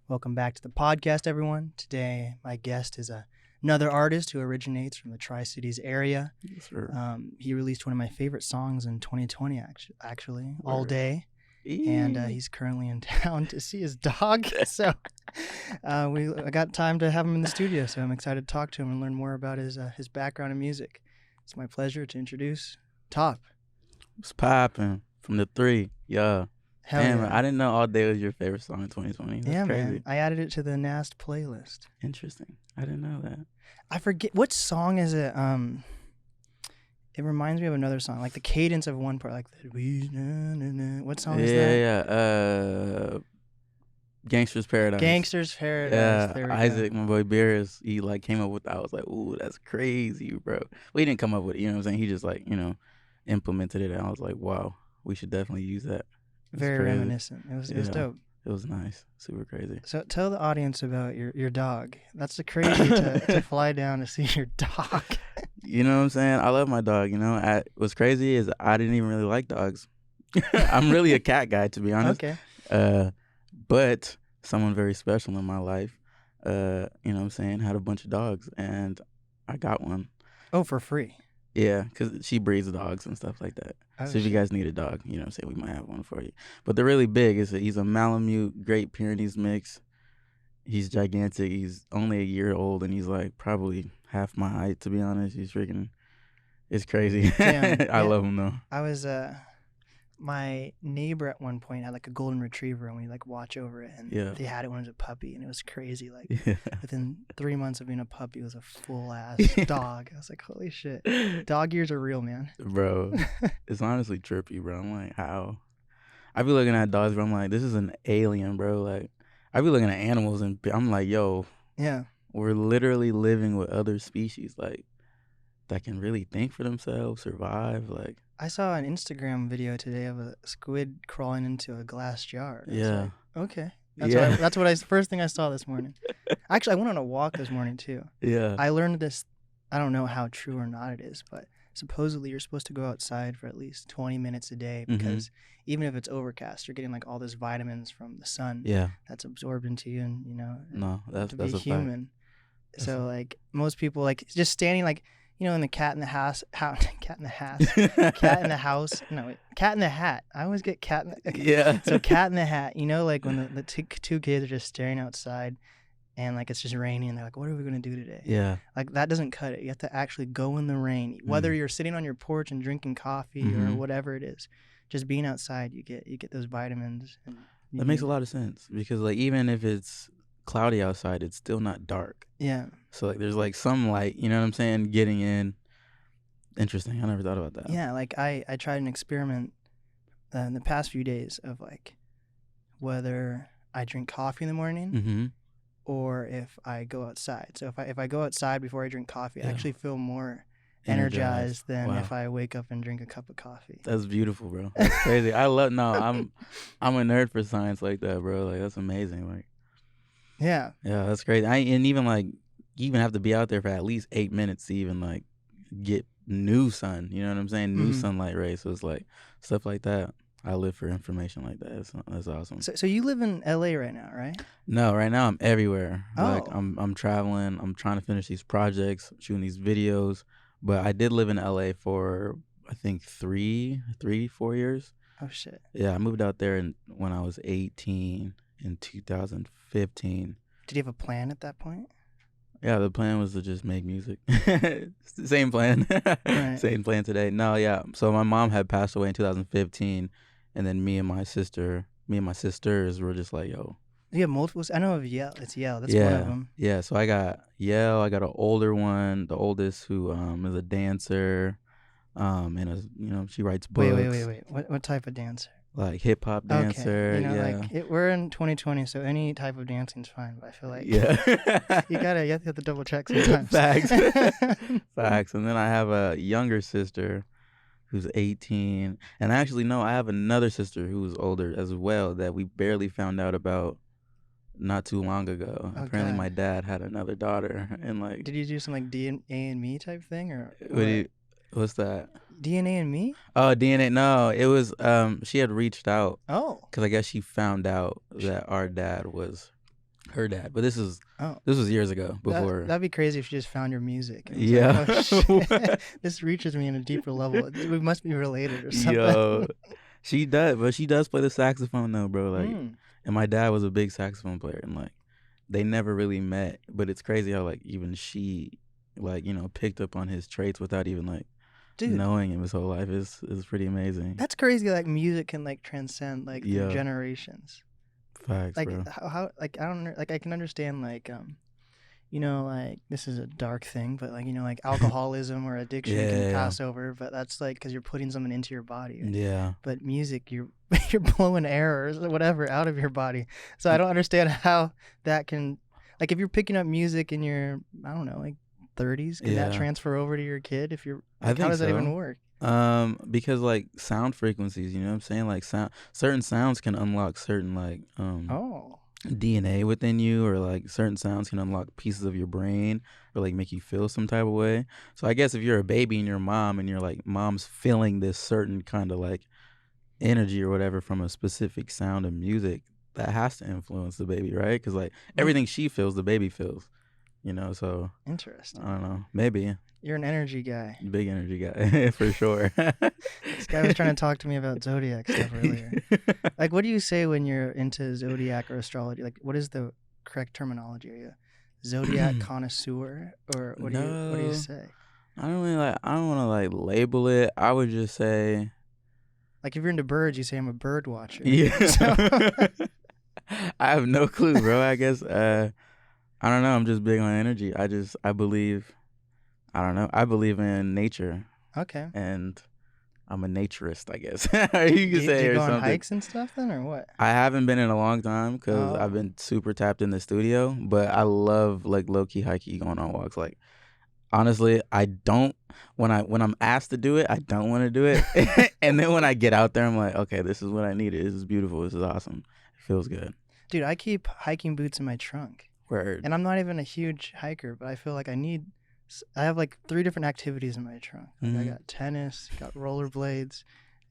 Welcome back to the podcast, everyone. Today, my guest is another artist who originates from the Tri-Cities area. Yes, sir. He released one of my favorite songs in 2020, actually, All Word. Day. And he's currently in town to see his dog. So I got time to have him in the studio, so I'm excited to talk to him and learn more about his background in music. It's my pleasure to introduce Topp. What's poppin' from the 3? Yeah. Hell Damn, yeah. I didn't know All Day was your favorite song in 2020. That's crazy. Man. I added it to the NAST playlist. Interesting. I didn't know that. I forget what song is it. It reminds me of another song, like the cadence of one part, like the what song is that? Yeah. Gangster's Paradise. Gangster's Paradise. Yeah, There we Isaac, my boy Beers, he like came up with that. I was like, ooh, that's crazy, bro. Well, he didn't come up with it, you know what I'm saying? He just like, implemented it, and I was like, wow, we should definitely use that. It's Very crazy. reminiscent. It was dope. It was nice. Super crazy. So tell the audience about your dog. That's crazy to fly down to see your dog. You know what I'm saying? I love my dog, what's crazy is I didn't even really like dogs. I'm really a cat guy, to be honest. Okay. But someone very special in my life, you know what I'm saying, had a bunch of dogs, and I got one. Oh, for free? Yeah, because she breeds dogs and stuff like that. Oh, so if you guys need a dog, you know what I'm saying, we might have one for you. But they're really big. He's a Malamute Great Pyrenees mix. He's gigantic. He's only a year old, and he's like probably half my height, to be honest. He's freaking, it's crazy. I love him, though. I was, my neighbor at one point had like a golden retriever, and we like watch over it, and they had it when it was a puppy, and it was crazy. Like within 3 months of being a puppy, it was a full ass dog. I was like, holy shit, dog years are real, man. Bro, it's honestly trippy, bro. I'm like, how? I be looking at dogs, bro. I'm like, this is an alien, bro. Like, I be looking at animals, and I'm like, yo, yeah, we're literally living with other species, like, that can really think for themselves, survive, like. I saw an Instagram video today of a squid crawling into a glass jar. Yeah. Like, okay. That's what first thing I saw this morning. Actually, I went on a walk this morning too. Yeah. I learned this. I don't know how true or not it is, but supposedly you're supposed to go outside for at least 20 minutes a day because even if it's overcast, you're getting like all those vitamins from the sun. Yeah. That's absorbed into you, and that's to be a human. Fact. So like most people like just standing like. In the Cat in the House, Cat in the House, Cat in the House. No, wait, Cat in the Hat. I always get Cat in the. Okay. Yeah. So Cat in the Hat. Like when the two kids are just staring outside, and like it's just raining, and they're like, "What are we gonna do today?" Yeah. Like that doesn't cut it. You have to actually go in the rain, whether you're sitting on your porch and drinking coffee or whatever it is. Just being outside, you get those vitamins. That makes a lot of sense because like even if it's cloudy outside, it's still not dark. Yeah. So like there's like some light, you know what I'm saying, getting in. Interesting. I never thought about that. Yeah, like I tried an experiment in the past few days of like whether I drink coffee in the morning or if I go outside. So if I go outside before I drink coffee, I actually feel more energized than if I wake up and drink a cup of coffee. That's beautiful, bro. That's crazy. I'm a nerd for science like that, bro. Like that's amazing. Like yeah, that's crazy. And even like you even have to be out there for at least 8 minutes to even like get new sun. You know what I'm saying? New sunlight rays. So it's like stuff like that. I live for information like that. That's awesome. So you live in LA right now, right? No, right now I'm everywhere. Oh. Like I'm traveling. I'm trying to finish these projects, shooting these videos. But I did live in LA for I think 4 years. Oh shit. Yeah, I moved out there when I was 18 in 2015. Did you have a plan at that point? Yeah, the plan was to just make music. Same plan. Right. Same plan today. No, yeah. So my mom had passed away in 2015, and then me and my sisters were just like, yo. You have multiples? I know of Yell. It's Yell. That's one of them. Yeah, so I got Yell. I got an older one, the oldest, who is a dancer, and she writes books. Wait. What type of dancer? Like hip hop dancer. Okay. We're in 2020, so any type of dancing's fine. But I feel like you have to double check sometimes. Facts. And then I have a younger sister who's 18, and actually no, I have another sister who's older as well that we barely found out about not too long ago. Oh, apparently God. My dad had another daughter, and like. Did you do some like DNA and me type thing or? What's that? DNA and me? Oh, DNA. No, it was she had reached out. Oh. Because I guess she found out that our dad was Her dad. But this was Oh, years ago before. that'd be crazy if you just found your music. And was Yeah. like, oh, shit. This reaches me in a deeper level. We must be related or something. Yo, she does, but she does play the saxophone though, bro. Like, and my dad was a big saxophone player, and like, they never really met. But it's crazy how like even she, like, you know, picked up on his traits without even like knowing him his whole life. Is pretty amazing. That's crazy. Like music can like transcend like through generations. Facts, like bro. how like I don't like I can understand like you know, like this is a dark thing, but like, you know, like alcoholism or addiction can pass over, but that's like because you're putting something into your body. Yeah. But music, you're blowing air or whatever out of your body. So I don't understand how that can, like, if you're picking up music in your, I don't know, like 30s, can that transfer over to your kid? If you're, like, how does that even work? Because like sound frequencies, you know what I'm saying? Like certain sounds can unlock certain like DNA within you, or like certain sounds can unlock pieces of your brain or like make you feel some type of way. So I guess if you're a baby and your mom and you're like mom's feeling this certain kind of like energy or whatever from a specific sound of music, that has to influence the baby, right? Because like everything she feels, the baby feels. You know, so interesting. I don't know. Maybe you're an energy guy. Big energy guy for sure. This guy was trying to talk to me about zodiac stuff earlier. Like, what do you say when you're into zodiac or astrology? Like, what is the correct terminology? Are you a zodiac connoisseur, or what do you say? I don't really like. I don't want to like label it. I would just say, like, if you're into birds, you say I'm a bird watcher. Yeah. I have no clue, bro. I guess. I don't know. I'm just big on energy. I believe, I don't know. I believe in nature. Okay. And I'm a naturist, I guess. you can say. Do you go on hikes and stuff then, or what? I haven't been in a long time because I've been super tapped in the studio. But I love like low key hiking, going on walks. Like, honestly, I don't. When I'm asked to do it, I don't want to do it. And then when I get out there, I'm like, okay, this is what I needed. This is beautiful. This is awesome. It feels good. Dude, I keep hiking boots in my trunk. Word. And I'm not even a huge hiker, but I feel like I have like 3 different activities in my trunk. Like I got tennis, got rollerblades,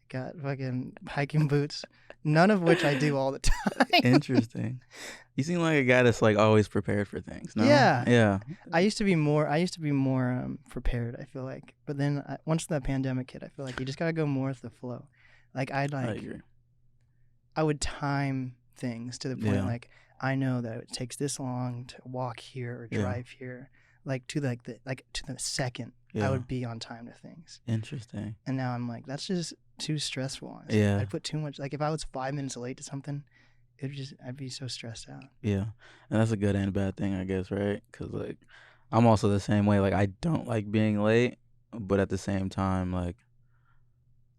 got fucking hiking boots, none of which I do all the time. Interesting. You seem like a guy that's like always prepared for things. No? Yeah. Yeah. I used to be more prepared, I feel like. But then once the pandemic hit, I feel like you just got to go more with the flow. Like I agree. I would time things to the point like I know that it takes this long to walk here or drive here, like to the second. I would be on time to things. Interesting. And now I'm like, that's just too stressful. Honestly. Yeah. I'd put too much. Like if I was 5 minutes late to something, I'd be so stressed out. Yeah, and that's a good and bad thing, I guess, right? Because like, I'm also the same way. Like I don't like being late, but at the same time, like,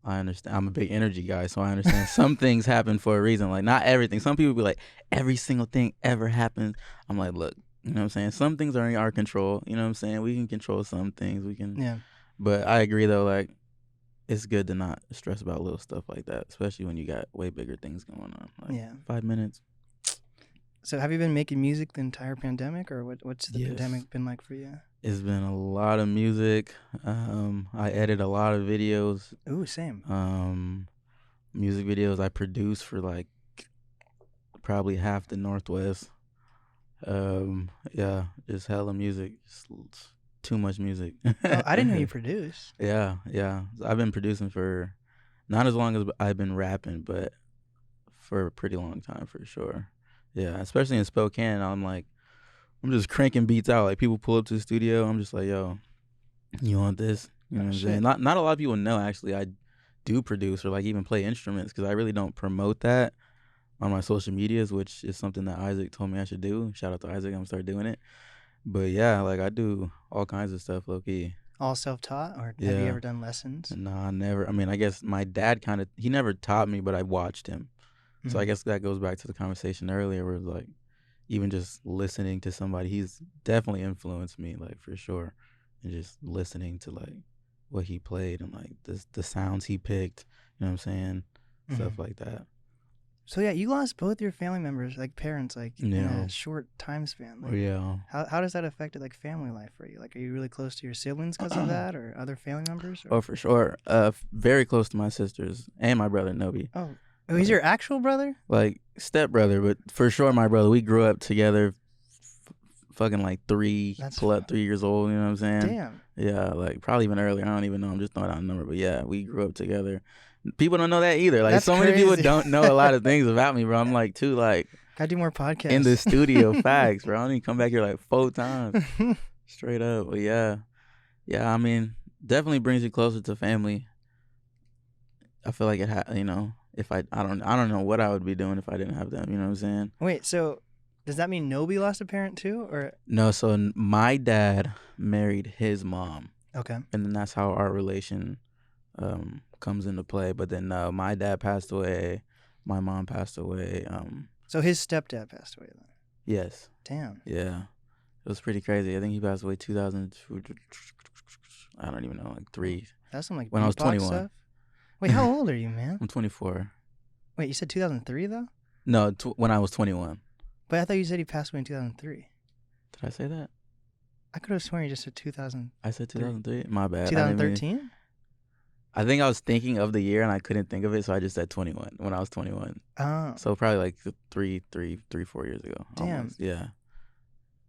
I understand. I'm a big energy guy, so I understand some things happen for a reason. Like, not everything. Some people be like, every single thing ever happens. I'm like, look, you know what I'm saying? Some things are in our control. You know what I'm saying? We can control some things. We can. Yeah. But I agree, though, like, it's good to not stress about little stuff like that, especially when you got way bigger things going on. Like 5 minutes. So have you been making music the entire pandemic, or what's the pandemic been like for you? It's been a lot of music. I edit a lot of videos. Ooh, same. Music videos I produce for like probably half the Northwest. Yeah, just hella music. Just too much music. Oh, I didn't know you produce. Yeah. I've been producing for not as long as I've been rapping, but for a pretty long time for sure. Yeah, especially in Spokane, I'm just cranking beats out. Like people pull up to the studio, I'm just like, yo, you want this? You know what I'm saying? Not a lot of people know actually I do produce or like even play instruments, because I really don't promote that on my social medias, which is something that Isaac told me I should do. Shout out to Isaac, I'm gonna start doing it. But yeah, like I do all kinds of stuff low key. All self-taught, or have you ever done lessons? Nah, never. I mean, I guess my dad he never taught me, but I watched him. Mm-hmm. So I guess that goes back to the conversation earlier where like even just listening to somebody, he's definitely influenced me, like for sure. And just listening to like what he played and like the sounds he picked, you know what I'm saying? Stuff like that. So yeah, you lost both your family members, like parents, like in a short time span. Like, how does that affect like family life for you? Like, are you really close to your siblings because of that, or other family members? Or? Oh, for sure. Very close to my sisters and my brother Nobi. Oh, Oh, he's your actual brother? Like stepbrother, but for sure my brother. We grew up together, fucking like 3 years old. You know what I'm saying? Damn. Yeah, like probably even earlier. I don't even know. I'm just throwing out a number, but yeah, we grew up together. People don't know that either. Like That's so many crazy. people don't know a lot of things about me, bro. I'm like too like gotta do more podcasts in the studio. Facts, bro. I only come back here like 4 times, straight up. But yeah. I mean, definitely brings you closer to family. I feel like it if I don't know what I would be doing if I didn't have them. You know what I'm saying? Wait, so does that mean Nobi lost a parent too, or no? So my dad married his mom. Okay. And then that's how our relation comes into play. But then my dad passed away, my mom passed away. So his stepdad passed away then? Yes. Damn. Yeah. It was pretty crazy. I think he passed away 2002. I don't even know, like 3. That's some like when I was 21. Stuff? Wait, how old are you, man? I'm 24. Wait, you said 2003 though? No, when I was 21. But I thought you said he passed away in 2003. Did I say that? I could have sworn you just said 2000. I said 2003. My bad. 2013? I think I was thinking of the year and I couldn't think of it, so I just said 21 when I was 21. Oh. So probably like 4 years ago. Damn. Almost. Yeah.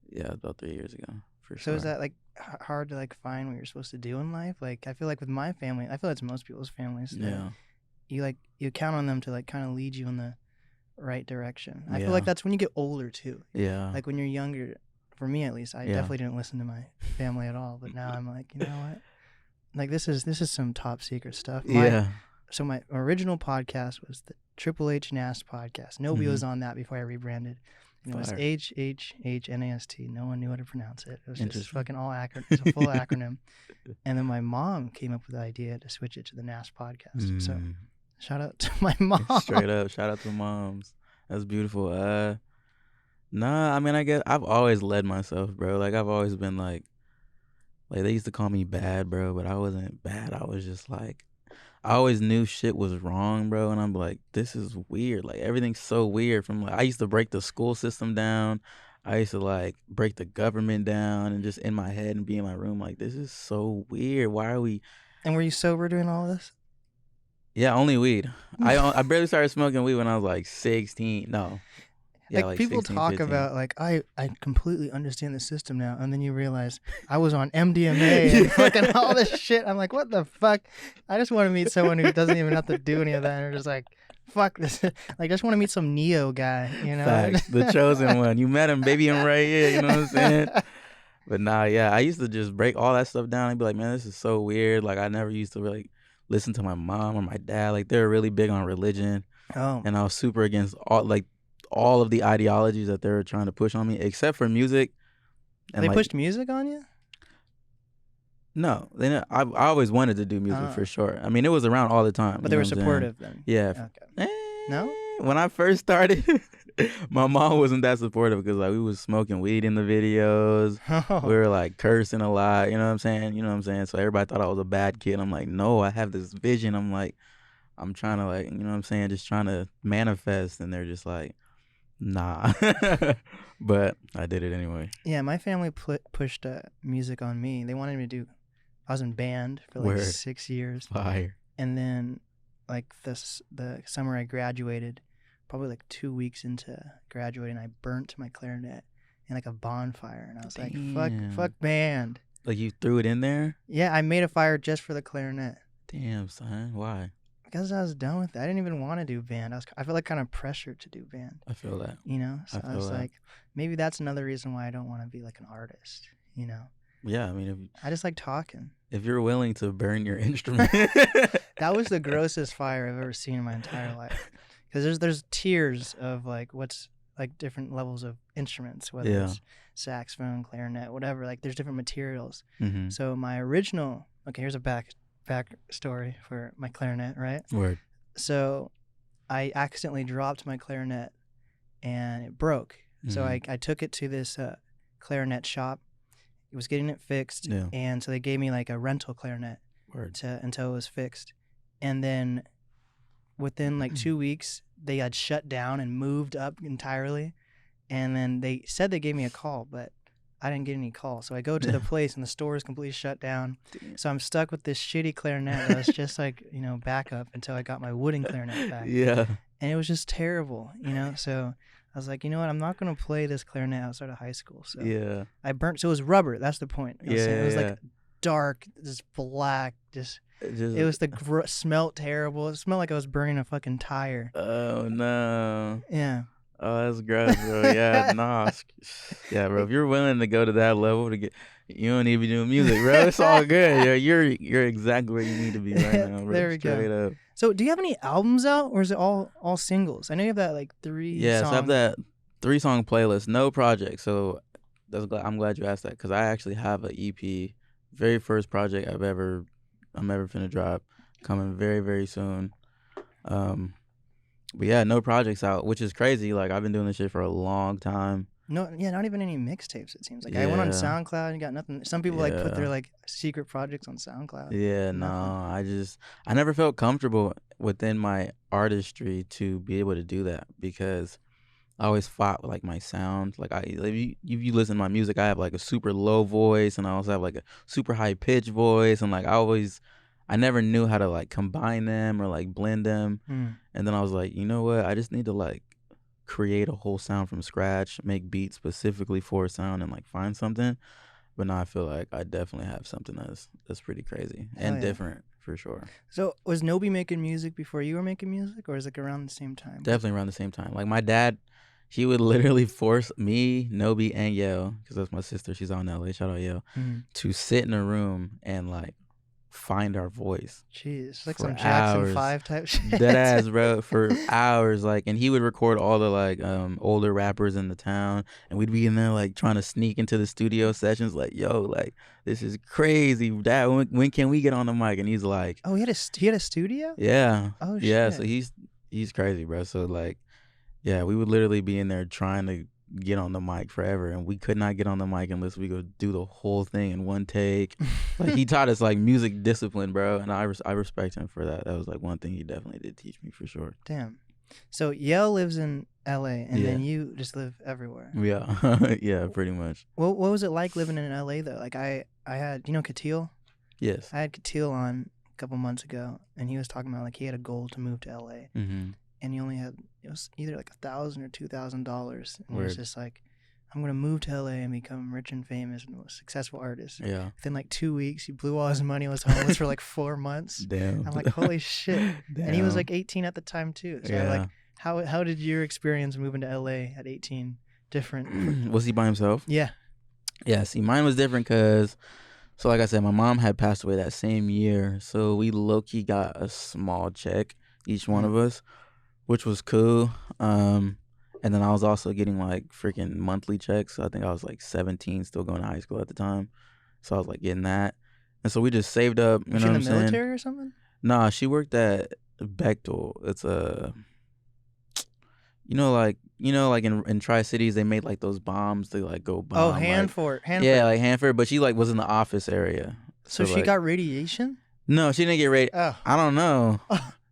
Yeah, about 3 years ago. For So sure. is that like hard to like find what you're supposed to do in life? Like I feel like with my family, I feel it's most people's families. Yeah. You count on them to like kind of lead you in the right direction. I feel Yeah. like that's when you get older too. Yeah. Like when you're younger, for me at least, I definitely didn't listen to my family at all. But now I'm like, you know what? Like this is some top secret stuff. So my original podcast was the Triple H NAST podcast. Nobi was on that before I rebranded. And it was HHHNAST. No one knew how to pronounce it. It was just fucking all it's a full acronym. And then my mom came up with the idea to switch it to the NAST podcast. So shout out to my mom. Straight up, shout out to moms. That's beautiful. Nah, I mean, I guess I've always led myself, bro. Like I've always been like they used to call me bad, bro, but I wasn't bad. I was just like, I always knew shit was wrong, bro, and I'm like, this is weird. Like everything's so weird. From like, I used to break the school system down. I used to like break the government down, and just in my head and be in my room like, this is so weird. Why are we? And were you sober doing all this? Yeah, only weed. I barely started smoking weed when I was like 16. No. Yeah, like people 16, talk 15. about like I completely understand the system now, and then you realize I was on MDMA and fucking all this shit. I'm like, what the fuck? I just want to meet someone who doesn't even have to do any of that, and are just like, fuck this. Like, I just want to meet some Neo guy, you know? Facts. The chosen one. You met him, baby. I'm right here. You know what I'm saying? But nah, yeah, I used to just break all that stuff down and be like, man, this is so weird. Like I never used to really listen to my mom or my dad. Like they were really big on religion, and I was super against all of the ideologies that they were trying to push on me, except for music. And they pushed music on you? No, I always wanted to do music for sure. I mean, it was around all the time. But they were supportive then? Yeah. Okay. No? When I first started, my mom wasn't that supportive because like we was smoking weed in the videos. We were like cursing a lot. You know what I'm saying? So everybody thought I was a bad kid. I'm like, no, I have this vision. I'm like, I'm trying to like, you know what I'm saying? Just trying to manifest. And they're just like, nah. But I did it anyway. Yeah, my family pushed music on me. They wanted me to do. I was in band for like 6 years. Fire. And then, like the summer I graduated, probably like 2 weeks into graduating, I burnt my clarinet in like a bonfire, and I was like, fuck band. Like you threw it in there? Yeah, I made a fire just for the clarinet. Damn, son. Why? Because I was done with it. I didn't even want to do band. I felt like kind of pressured to do band. I feel that. You know? So I was like, maybe that's another reason why I don't want to be like an artist, you know? Yeah, I mean, I just like talking. If you're willing to burn your instrument. That was the grossest fire I've ever seen in my entire life. Because there's tiers of like what's like different levels of instruments, whether it's saxophone, clarinet, whatever. Like there's different materials. Mm-hmm. So my original, here's a back story for my clarinet, right? Word. So I accidentally dropped my clarinet and it broke. Mm-hmm. So I took it to this clarinet shop. It was getting it fixed, and so they gave me like a rental clarinet until it was fixed. And then within like 2 weeks, they had shut down and moved up entirely. And then they said they gave me a call, but I didn't get any call. So I go to the place and the store is completely shut down. So I'm stuck with this shitty clarinet that was just like, backup until I got my wooden clarinet back. Yeah. and it was just terrible, you know. So I was like, you know what, I'm not gonna play this clarinet outside of high school. So Yeah. I burnt. So it was rubber. That's the point. I was saying. It was Yeah. like dark, just black, just. It was smelled terrible. It smelled like I was burning a fucking tire. Oh no. Yeah. Oh, that's gross, bro. Yeah, NAST. Yeah, bro. If you're willing to go to that level to get, you don't need to be doing music, bro. It's all good. Yeah, you're exactly where you need to be right now, bro. There we Straight go. up. So, do you have any albums out, or is it all singles? I know you have that like 3 Yeah, songs. so I have that 3-song playlist, no project. So I'm glad you asked that because I actually have an EP, very first project I'm ever finna drop, coming very very soon. But yeah, no projects out, which is crazy. Like I've been doing this shit for a long time. No, yeah, not even any mixtapes. It seems like I went on Yeah. SoundCloud and got nothing. Some people like put their Yeah. like secret projects on SoundCloud. Yeah, no, I never felt comfortable within my artistry to be able to do that because I always fought with like my sound. Like if you listen to my music, I have like a super low voice and I also have like a super high pitch voice, and like I never knew how to like combine them or like blend them. And then I was like, you know what? I just need to like create a whole sound from scratch, make beats specifically for a sound, and like find something. But now I feel like I definitely have something that's pretty crazy and different for sure. So was Nobi making music before you were making music, or is it like around the same time? Definitely around the same time. Like my dad, he would literally force me, Nobi, and Yale, because that's my sister. She's out in LA. Shout out Yale, to sit in a room and like find our voice. Jeez, like some Jackson 5 type shit. Dead ass, bro, for hours. Like, and he would record all the like older rappers in the town, and we'd be in there like trying to sneak into the studio sessions. Like, yo, like this is crazy, Dad. When can we get on the mic? And he's like, oh, he had a studio. Yeah. Oh shit. Yeah. So he's crazy, bro. So like, yeah, we would literally be in there trying to get on the mic forever, and we could not get on the mic unless we go do the whole thing in one take. Like he taught us like music discipline, bro, and I respect him for that. That was like one thing he definitely did teach me for sure. Damn. So Yale lives in LA, and then you just live everywhere. Yeah. Yeah, pretty much. What was it like living in LA though? Like I had, you know, Katil? Yes. I had Katil on a couple months ago, and he was talking about like he had a goal to move to LA. And he only had, it was either like $1,000 or $2,000, and he was just like, I'm gonna move to LA and become rich and famous and a successful artist. Yeah. Within like 2 weeks, he blew all his money. Was homeless for like 4 months. Damn. I'm like, holy shit. Damn. And he was like 18 at the time too. So like, how did your experience moving to LA at 18 different? Was he by himself? Yeah. Yeah. See, mine was different because, so like I said, my mom had passed away that same year, so we low-key got a small check, each one of us, which was cool. And then I was also getting like freaking monthly checks. I think I was like 17, still going to high school at the time. So I was like getting that. And so we just saved up. You know what I'm saying? Was she in the military or something? Nah, she worked at Bechtel. It's a, you know, like in Tri-Cities, they made like those bombs. They like go bomb. Oh, Hanford. Yeah, like Hanford. But she like was in the office area. So she like, got radiation? No, she didn't get radiation. Oh. I don't know.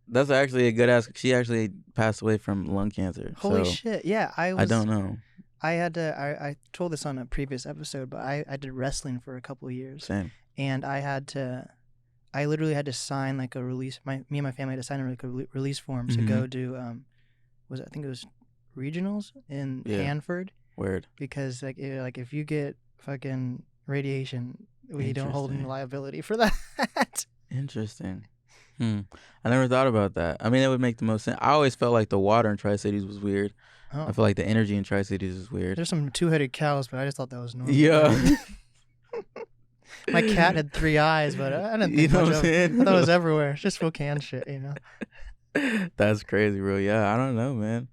That's actually a good ask. She actually passed away from lung cancer. Holy shit! Yeah, I don't know. I had to. I told this on a previous episode, but I did wrestling for a couple of years. Same. And I literally had to sign like a release. Me and my family had to sign like a release form to go do. I think it was regionals in Hanford. Weird. Because like if you get fucking radiation, we don't hold any liability for that. Interesting. I never thought about that. I mean, it would make the most sense. I always felt like the water in Tri-Cities was weird. I feel like the energy in Tri-Cities is weird. There's some two-headed cows, but I just thought that was normal. Yeah. My cat had 3 eyes, but I didn't think you know much what I'm saying? I thought it was everywhere. It's just Spokane shit, you know? That's crazy, bro. Yeah, I don't know, man.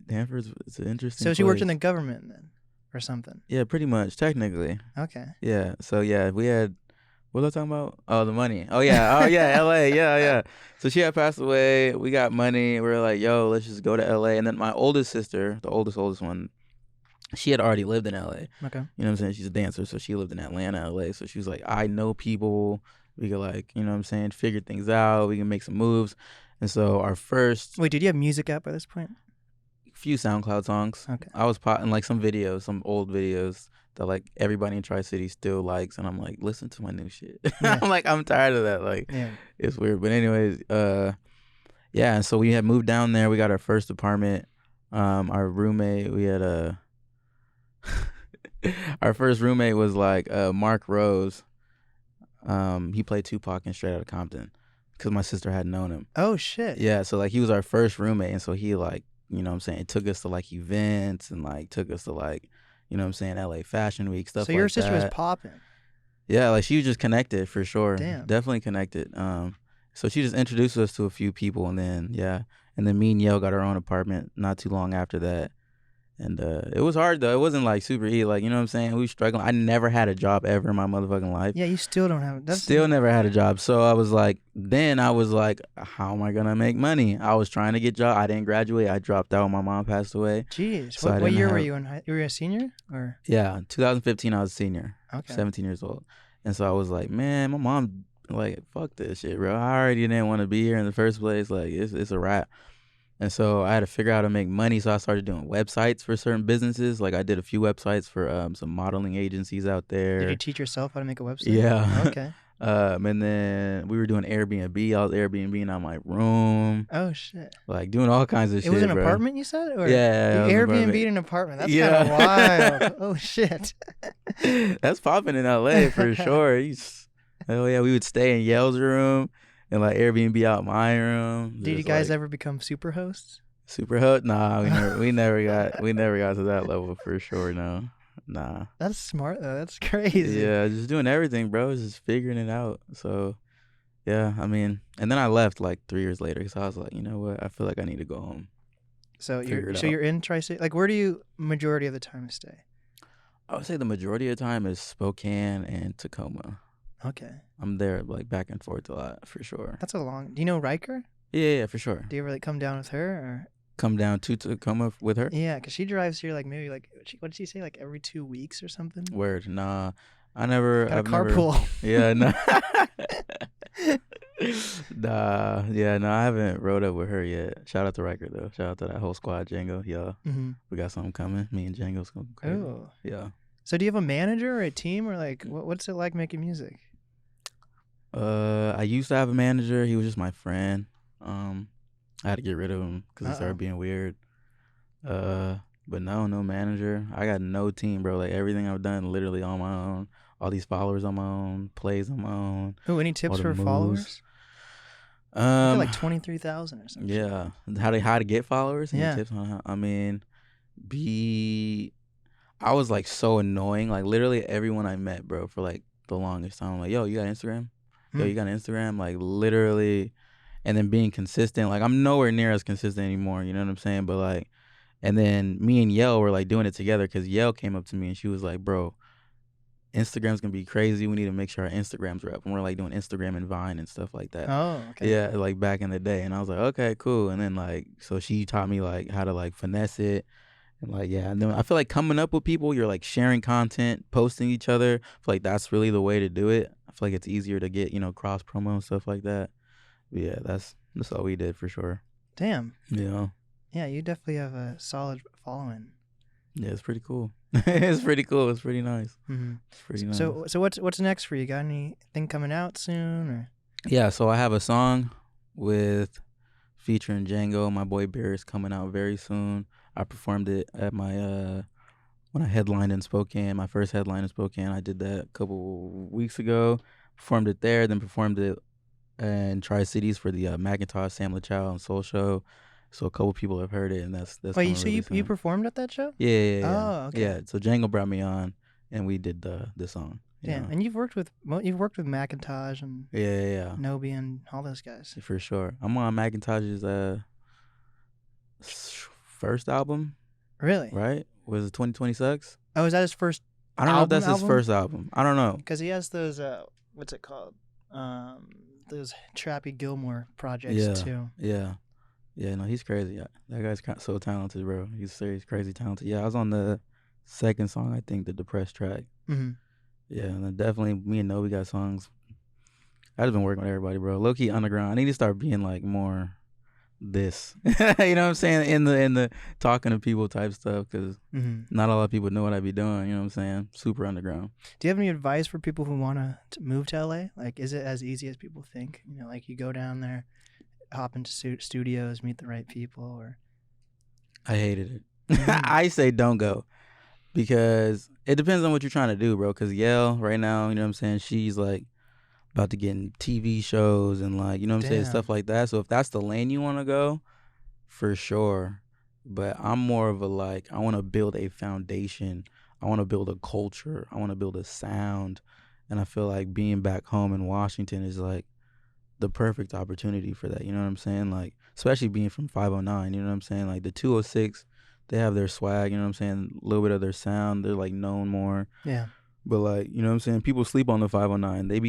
Hanford's, it's an interesting So she worked place. in the government then, or something? Yeah, pretty much, technically. Okay. Yeah, so yeah, we had... What was I talking about? Oh, the money. Oh, yeah. LA. Yeah. So she had passed away. We got money. We were like, yo, let's just go to LA. And then my oldest sister, the oldest one, she had already lived in LA. Okay. You know what I'm saying? She's a dancer, so she lived in Atlanta, LA. So she was like, I know people. We could like, you know what I'm saying, figure things out. We can make some moves. And so our first... Wait, did you have music out by this point? Few SoundCloud songs. Okay. I was potting like some videos, some old videos that like everybody in Tri-City still likes, and I'm like, listen to my new shit. Yeah. I'm like, I'm tired of that. Like, yeah. It's weird. But anyways, Yeah, and so we had moved down there. We got our first apartment. Our roommate, we had a our first roommate was like Mark Rose. He played Tupac in Straight Outta Compton because my sister hadn't known him. Oh shit. Yeah, so like he was our first roommate, and so he like, you know what I'm saying, took us to like events and like took us to like, you know what I'm saying, LA Fashion Week, stuff like that. So your sister was popping. Yeah, like she was just connected for sure. Damn. Definitely connected. So she just introduced us to a few people, and then me and Yale got our own apartment not too long after that. And it was hard though. It wasn't like super easy. Like, you know what I'm saying? We were struggling. I never had a job ever in my motherfucking life. Yeah, you still don't have it. Still never had a job. So I was like, how am I gonna make money? I was trying to get a job. I didn't graduate. I dropped out when my mom passed away. Jeez. So what year were you in? You were a senior or? Yeah, 2015 I was a senior. Okay. 17 years old. And so I was like, man, my mom, like, fuck this shit, bro. I already didn't want to be here in the first place. Like, it's a wrap. And so I had to figure out how to make money. So I started doing websites for certain businesses. Like I did a few websites for some modeling agencies out there. Did you teach yourself how to make a website? Yeah. Okay. And then we were doing Airbnb. I was Airbnb-ing out my room. Oh shit. Like doing all kinds of shit. It was an bro. Apartment, you said? Or yeah. You Airbnb'd an apartment. That's kind of wild. Oh shit. That's popping in LA for sure. Oh yeah, we would stay in Yale's room. And like Airbnb out my room. Did you guys ever become super hosts? Super host? Nah, we never got to that level for sure. No, nah. That's smart though. That's crazy. Yeah, just doing everything, bro. Just figuring it out. So, yeah, I mean, and then I left like 3 years later because I was like, you know what? I feel like I need to go home. So you're in Tri-State. Like, where do you majority of the time stay? I would say the majority of the time is Spokane and Tacoma. Okay. I'm there like back and forth a lot for sure. That's a long. Do you know Riker? Yeah, for sure. Do you ever like come down with her or? Come down to Tacoma with her? Yeah, because she drives here like maybe like what did she say, like every 2 weeks or something? Word. Nah, I never. Got a carpool. Yeah, no. No, I haven't rode up with her yet. Shout out to Riker though. Shout out to that whole squad, Django. Yeah, we got something coming. Me and Django's going crazy. Oh, yeah. So do you have a manager or a team or like what's it like making music? I used to have a manager. He was just my friend. I had to get rid of him because he started being weird. But no manager. I got no team, bro. Like everything I've done, literally on my own. All these followers on my own, plays on my own. Oh, any tips for followers? Like 23,000 or something. Yeah, how to get followers? Any yeah. Tips on how, I mean, I was like so annoying. Like literally everyone I met, bro, for like the longest time. I'm like, yo, you got Instagram? Yo, you got Instagram? Like literally, and then being consistent. Like I'm nowhere near as consistent anymore. You know what I'm saying? But like, and then me and Yale were like doing it together because Yale came up to me and she was like, bro, Instagram's gonna be crazy. We need to make sure our Instagrams are up. And we're like doing Instagram and Vine and stuff like that. Oh, okay. Yeah, like back in the day. And I was like, okay, cool. And then like, so she taught me like how to like finesse it. And like, yeah, and then I feel like coming up with people, you're like sharing content, posting each other. I feel like that's really the way to do it. I feel like it's easier to get, cross promo and stuff like that. But yeah, that's all we did for sure. Damn. Yeah. Yeah, you definitely have a solid following. Yeah, it's pretty cool. It's pretty cool. It's pretty nice. Mm-hmm. It's pretty nice. So what's next for you? Got anything coming out soon? Or? Yeah, so I have a song with featuring Django. My boy Bear is coming out very soon. I performed it at my when I headlined in Spokane. My first headline in Spokane. I did that a couple weeks ago. Performed it there, then performed it in Tri-Cities for the Macintosh, Sam LaChow, and Soul Show. So a couple people have heard it, and that's. Wait, so you performed at that show? Yeah. Oh, okay. Yeah, so Django brought me on, and we did the song. Damn, and you've worked with Macintosh and yeah, Nobi and all those guys. For sure. I'm on Macintosh's first album. Really? Right? Was it 2020 Sucks? Oh, is that his first? I don't know if that's his first album. I don't know. Because he has those what's it called? Those Trappy Gilmore projects too. Yeah. Yeah, no, he's crazy. Yeah, that guy's so talented, bro. He's serious, crazy talented. Yeah, I was on the second song, I think, the Depressed track. Mm-hmm. Yeah, and then definitely me and Nobi got songs. I've just been working with everybody, bro. Low key underground. I need to start being like more this. You know what I'm saying? In the talking to people type stuff, because not a lot of people know what I be doing. You know what I'm saying? Super underground. Do you have any advice for people who want to move to LA? Like, is it as easy as people think? Like you go down there. hop into studios, meet the right people, or? I hated it. I say don't go because it depends on what you're trying to do, bro. Because Yale right now, you know what I'm saying, she's like about to get in TV shows and like, you know what I'm saying, stuff like that. So if that's the lane you want to go, for sure. But I'm more of a like, I want to build a foundation. I want to build a culture. I want to build a sound. And I feel like being back home in Washington is like the perfect opportunity for that. You know what I'm saying? Like, especially being from 509, you know what I'm saying? Like the 206, they have their swag, you know what I'm saying? A little bit of their sound. They're like known more. Yeah. But like, you know what I'm saying? People sleep on the 509. They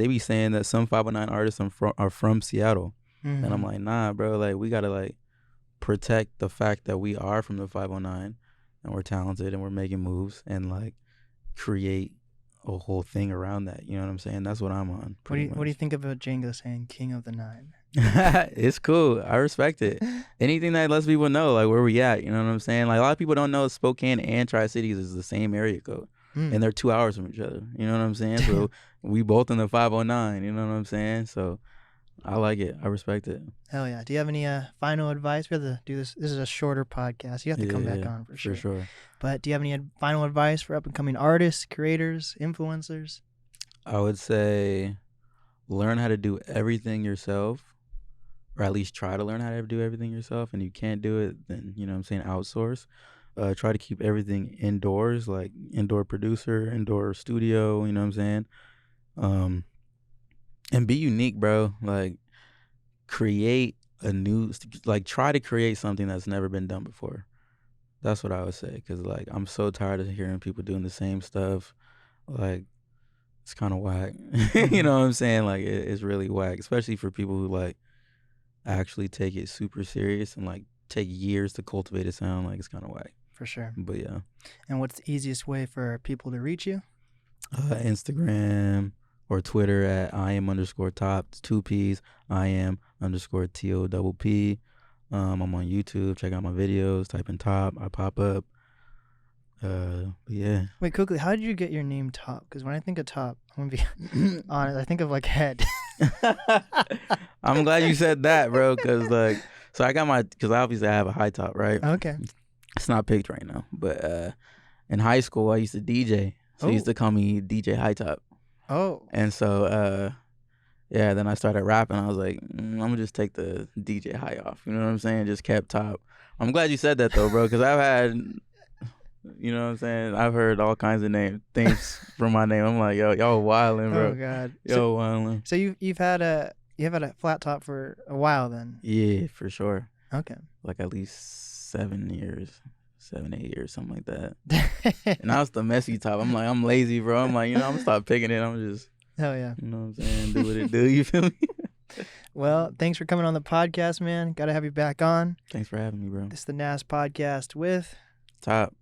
be saying that some 509 artists are from Seattle. Mm-hmm. And I'm like, nah, bro, like we got to like protect the fact that we are from the 509 and we're talented and we're making moves and like create a whole thing around that. You know what I'm saying? That's what I'm on. What do you think about Django saying "King of the Nine"? It's cool. I respect it. Anything that lets people know like where we at. You know what I'm saying? Like a lot of people don't know Spokane and Tri-Cities is the same area code, and they're 2 hours from each other. You know what I'm saying? So we both in the 509. You know what I'm saying? So I like it. I respect it. Hell yeah. Do you have any final advice? We have to do this. This is a shorter podcast. You have to come back on for sure. For sure. But do you have any final advice for up-and-coming artists, creators, influencers? I would say learn how to do everything yourself, or at least try to learn how to do everything yourself. And you can't do it, then, you know what I'm saying, outsource. Try to keep everything indoors, like indoor producer, indoor studio, you know what I'm saying? And be unique, bro. Like, create try to create something that's never been done before. That's what I would say. Because, like, I'm so tired of hearing people doing the same stuff. Like, it's kind of whack. You know what I'm saying? Like, it's really whack. Especially for people who, like, actually take it super serious and, like, take years to cultivate a sound. Like, it's kind of whack. For sure. But, yeah. And what's the easiest way for people to reach you? Instagram or Twitter at IAM_Topp. It's 2 P's. IAM_TOPP. I'm on YouTube. Check out my videos. Type in Topp. I pop up. Yeah. Wait, quickly, how did you get your name Topp? Because when I think of Topp, I'm gonna be honest, I think of like head. I'm glad you said that, bro. Because like, so I got because obviously I have a high top, right? Okay. It's not picked right now, but in high school I used to DJ, so they used to call me DJ High Top. Oh. And so yeah, then I started rapping. I was like, I'm gonna just take the DJ high off. You know what I'm saying? Just kept Topp. I'm glad you said that though, bro, because I've had, you know what I'm saying, I've heard all kinds of things from my name. I'm like, yo, y'all wildin', bro. Oh God. Yo, wildin'. So you've had a flat top for a while then? Yeah, for sure. Okay. Like at least 7 years. 7, 8 years, something like that. And now it's the messy top. I'm like, I'm lazy, bro. I'm like, you know, I'm gonna stop picking it. I'm just, hell yeah. you know what I'm saying, do what it do. You feel me? Well, thanks for coming on the podcast, man. Gotta have you back on. Thanks for having me, bro. This is the NAST podcast with Topp.